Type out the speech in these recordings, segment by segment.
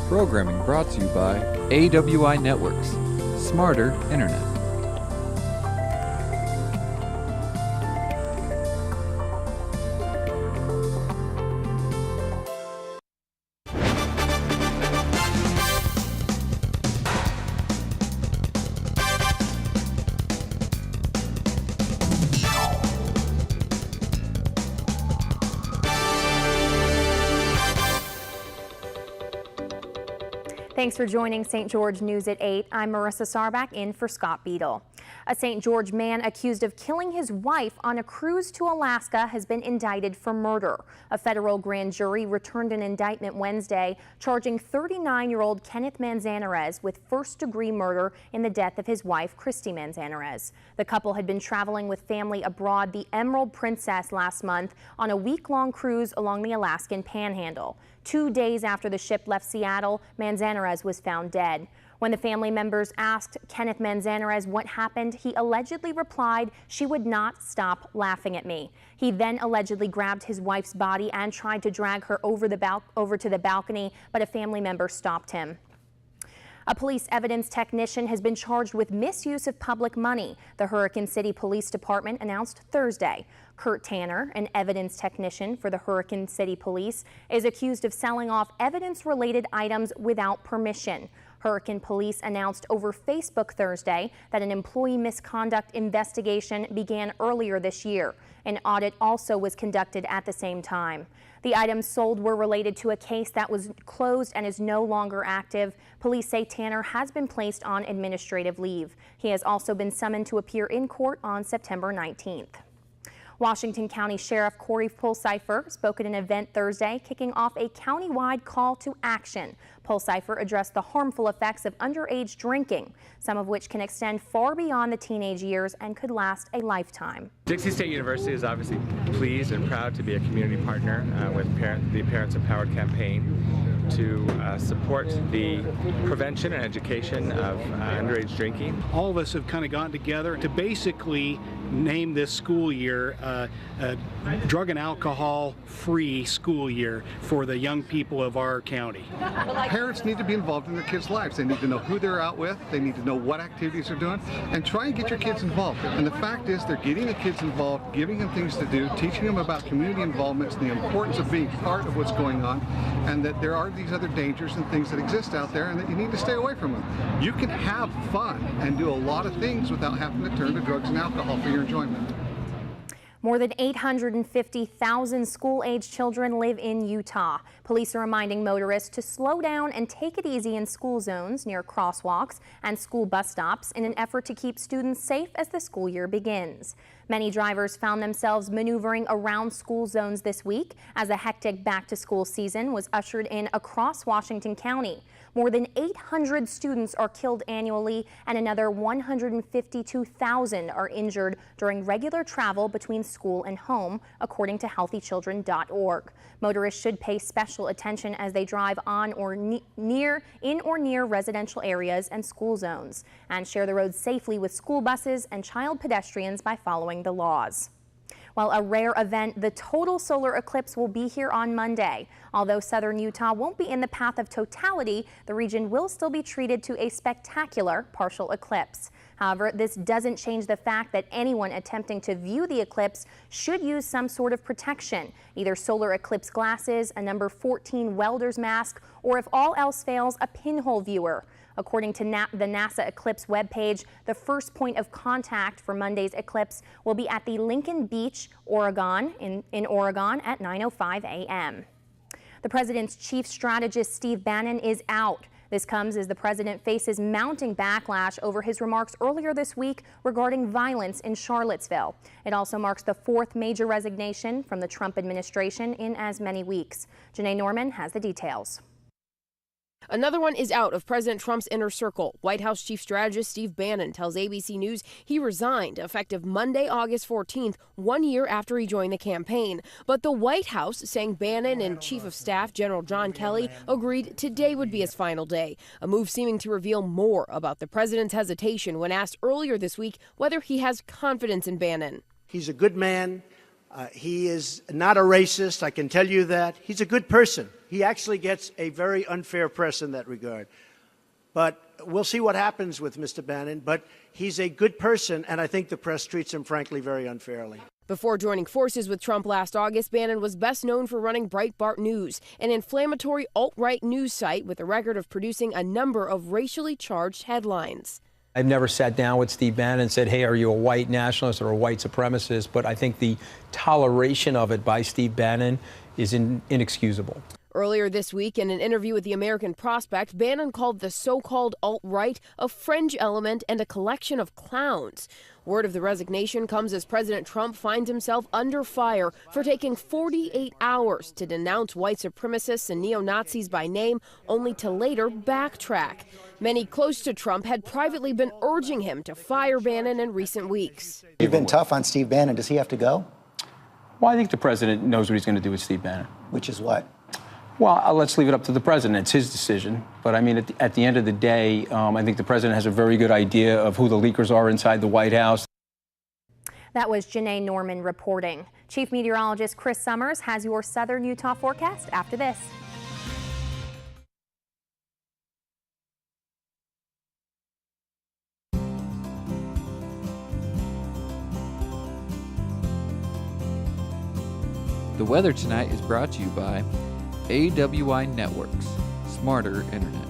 Programming brought to you by AWI Networks, Smarter Internet. Thanks for joining St. George News at 8. I'm Marissa Sarback in for Scott Beadle. A St. George man accused of killing his wife on a cruise to Alaska has been indicted for murder. A federal grand jury returned an indictment Wednesday charging 39-year-old Kenneth Manzanares with first-degree murder in the death of his wife, Christy Manzanares. The couple had been traveling with family aboard the Emerald Princess last month on a week-long cruise along the Alaskan Panhandle. 2 days after the ship left Seattle, Manzanares was found dead. When the family members asked Kenneth Manzanares what happened, he allegedly replied, "She would not stop laughing at me." He then allegedly grabbed his wife's body and tried to drag her over to the balcony, but a family member stopped him. A police evidence technician has been charged with misuse of public money, the Hurricane City Police Department announced Thursday. Kurt Tanner, an evidence technician for the Hurricane City Police, is accused of selling off evidence-related items without permission. Hurricane Police announced over Facebook Thursday that an employee misconduct investigation began earlier this year. An audit also was conducted at the same time. The items sold were related to a case that was closed and is no longer active. Police say Tanner has been placed on administrative leave. He has also been summoned to appear in court on September 19th. Washington County Sheriff Corey Pulseifer spoke at an event Thursday, kicking off a countywide call to action. Pulseifer addressed the harmful effects of underage drinking, some of which can extend far beyond the teenage years and could last a lifetime. Dixie State University is obviously pleased and proud to be a community partner with the Parents Empowered campaign to support the prevention and education of underage drinking. All of us have kind of gotten together to basically name this school year a drug and alcohol free school year for the young people of our county. Parents need to be involved in their kids' lives. They need to know who they're out with, they need to know what activities they're doing, and try and get your kids involved. And the fact is they're getting the kids involved, giving them things to do, teaching them about community involvement, the importance of being part of what's going on, and that there are these other dangers and things that exist out there and that you need to stay away from them. You can have fun and do a lot of things without having to turn to drugs and alcohol for your enjoyment. More than 850,000 school-age children live in Utah. Police are reminding motorists to slow down and take it easy in school zones near crosswalks and school bus stops in an effort to keep students safe as the school year begins. Many drivers found themselves maneuvering around school zones this week as a hectic back-to-school season was ushered in across Washington County. More than 800 students are killed annually and another 152,000 are injured during regular travel between school and home, according to healthychildren.org. Motorists should pay special attention as they drive on or in or near residential areas and school zones, and share the roads safely with school buses and child pedestrians by following the laws. While a rare event, the total solar eclipse will be here on Monday. Although southern Utah won't be in the path of totality, the region will still be treated to a spectacular partial eclipse. However, this doesn't change the fact that anyone attempting to view the eclipse should use some sort of protection, either solar eclipse glasses, a number 14 welder's mask, or if all else fails, a pinhole viewer. According to the NASA Eclipse webpage, the first point of contact for Monday's eclipse will be at the Lincoln Beach, Oregon, in Oregon at 9:05 a.m. The president's chief strategist, Steve Bannon, is out. This comes as the president faces mounting backlash over his remarks earlier this week regarding violence in Charlottesville. It also marks the fourth major resignation from the Trump administration in as many weeks. Janae Norman has the details. Another one is out of President Trump's inner circle. White House Chief Strategist Steve Bannon tells ABC News he resigned effective Monday, August 14th, 1 year after he joined the campaign. But the White House saying Bannon and Chief of Staff General John Kelly agreed today would be his final day, a move seeming to reveal more about the president's hesitation when asked earlier this week whether he has confidence in Bannon. He's a good man. He is not a racist, I can tell you that. He's a good person. He actually gets a very unfair press in that regard. But we'll see what happens with Mr. Bannon. But he's a good person, and I think the press treats him, frankly, very unfairly. Before joining forces with Trump last August, Bannon was best known for running Breitbart News, an inflammatory alt-right news site with a record of producing a number of racially charged headlines. I've never sat down with Steve Bannon and said, hey, are you a white nationalist or a white supremacist? But I think the toleration of it by Steve Bannon is inexcusable. Earlier this week, in an interview with the American Prospect, Bannon called the so-called alt-right a fringe element and a collection of clowns. Word of the resignation comes as President Trump finds himself under fire for taking 48 hours to denounce white supremacists and neo-Nazis by name, only to later backtrack. Many close to Trump had privately been urging him to fire Bannon in recent weeks. You've been tough on Steve Bannon. Does he have to go? Well, I think the president knows what he's going to do with Steve Bannon. Which is what? Well, let's leave it up to the president. It's his decision. But I mean, at the end of the day, I think the president has a very good idea of who the leakers are inside the White House. That was Janae Norman reporting. Chief Meteorologist Chris Summers has your Southern Utah forecast after this. The weather tonight is brought to you by AWI Networks, smarter internet.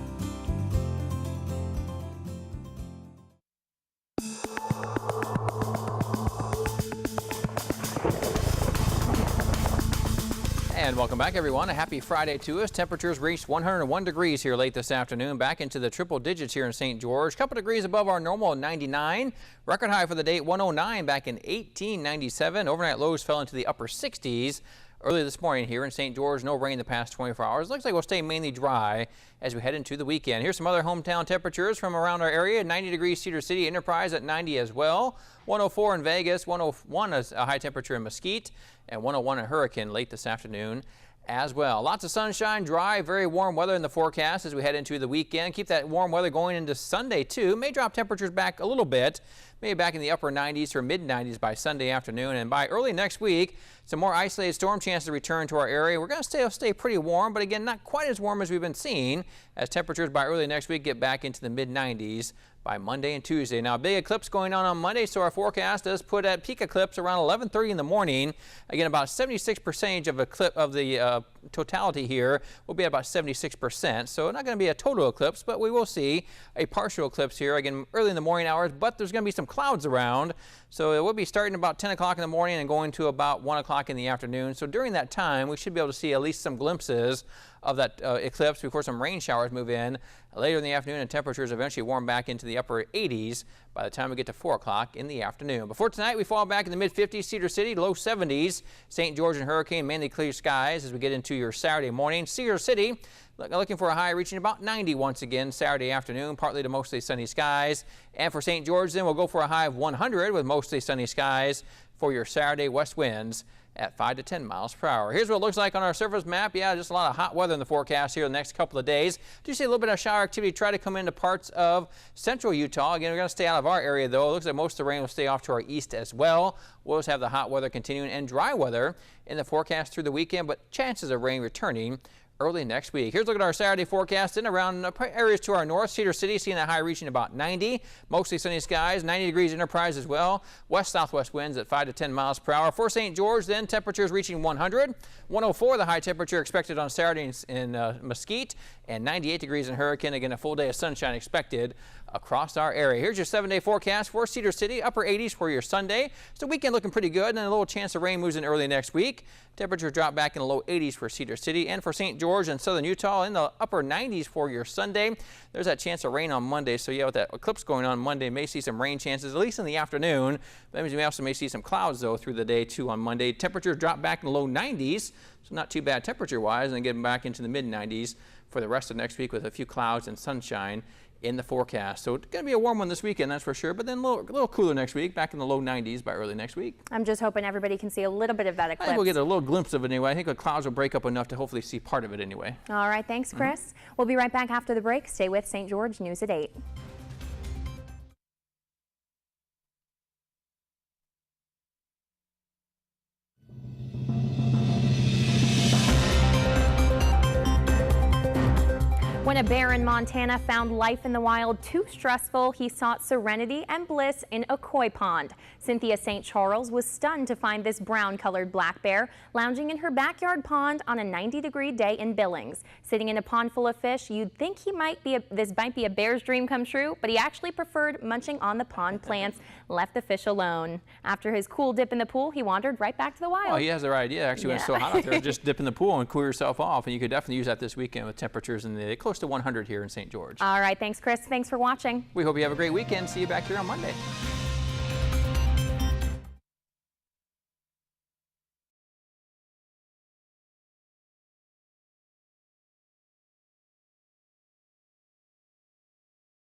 And welcome back, everyone. A happy Friday to us. Temperatures reached 101 degrees here late this afternoon, back into the triple digits here in St. George. Couple degrees above our normal 99. Record high for the day 109 back in 1897. Overnight lows fell into the upper 60s. Early this morning here in St. George, no rain the past 24 hours. Looks like we'll stay mainly dry as we head into the weekend. Here's some other hometown temperatures from around our area. 90 degrees Cedar City, Enterprise at 90 as well. 104 in Vegas, 101 is a high temperature in Mesquite, and 101 in Hurricane late this afternoon as well. Lots of sunshine, dry, very warm weather in the forecast as we head into the weekend. Keep that warm weather going into Sunday too. May drop temperatures back a little bit, maybe back in the upper 90s or mid 90s by Sunday afternoon. And by early next week, some more isolated storm chances return to our area. We're going to stay pretty warm, but again, not quite as warm as we've been seeing as temperatures by early next week get back into the mid 90s by Monday and Tuesday. Now, big eclipse going on Monday, so our forecast does put at peak eclipse around 11:30 in the morning. Again, about 76% of the totality here will be at about 76%. So not going to be a total eclipse, but we will see a partial eclipse here again early in the morning hours. But there's going to be some clouds around, so it will be starting about 10 o'clock in the morning and going to about 1 o'clock in the afternoon. So during that time, we should be able to see at least some glimpses of that eclipse before some rain showers move in later in the afternoon, and temperatures eventually warm back into the upper 80s by the time we get to 4 o'clock in the afternoon. Before tonight, we fall back in the mid 50s, Cedar City, low 70s, St. George and Hurricane, mainly clear skies as we get into your Saturday morning. Cedar City looking for a high reaching about 90 once again Saturday afternoon, partly to mostly sunny skies. And for St. George, then we'll go for a high of 100 with mostly sunny skies for your Saturday west winds at 5 to 10 miles per hour. Here's what it looks like on our surface map. Yeah, just a lot of hot weather in the forecast here the next couple of days. Do see a little bit of shower activity try to come into parts of central Utah. Again, we're going to stay out of our area, though. It looks like most of the rain will stay off to our east as well. We'll just have the hot weather continuing and dry weather in the forecast through the weekend, but chances of rain returning early next week. Here's a look at our Saturday forecast in around areas to our north. Cedar City seeing that high reaching about 90. Mostly sunny skies, 90 degrees Enterprise as well. West-southwest winds at 5 to 10 miles per hour. For St. George, then temperatures reaching 100. 104 the high temperature expected on Saturday in Mesquite, and 98 degrees in Hurricane. Again, a full day of sunshine expected across our area. Here's your 7-day forecast for Cedar City. Upper 80s for your Sunday. So weekend looking pretty good, and a little chance of rain moves in early next week. Temperatures drop back in the low 80s for Cedar City, and for St. George and southern Utah in the upper 90s for your Sunday. There's that chance of rain on Monday. So yeah, with that eclipse going on Monday, may see some rain chances, at least in the afternoon. That means we also may see some clouds, though, through the day, too, on Monday. Temperatures drop back in the low 90s, so not too bad temperature-wise, and getting back into the mid-90s for the rest of next week with a few clouds and sunshine in the forecast. So it's going to be a warm one this weekend, that's for sure, but then a little cooler next week, back in the low 90s by early next week. I'm just hoping everybody can see a little bit of that eclipse. I think we'll get a little glimpse of it anyway. I think the clouds will break up enough to hopefully see part of it anyway. All right, thanks, Chris. We'll be right back after the break. Stay with St. George News at 8. When a bear in Montana found life in the wild too stressful, he sought serenity and bliss in a koi pond. Cynthia St. Charles was stunned to find this brown-colored black bear lounging in her backyard pond on a 90-degree day in Billings. Sitting in a pond full of fish, you'd think this might be a bear's dream come true, but he actually preferred munching on the pond plants, left the fish alone. After his cool dip in the pool, he wandered right back to the wild. Well, he has the right idea. Actually, when it's so hot out there, just dip in the pool and cool yourself off. And you could definitely use that this weekend with temperatures in the close to 100 here in St. George. All right, thanks, Chris. Thanks for watching. We hope you have a great weekend. See you back here on Monday.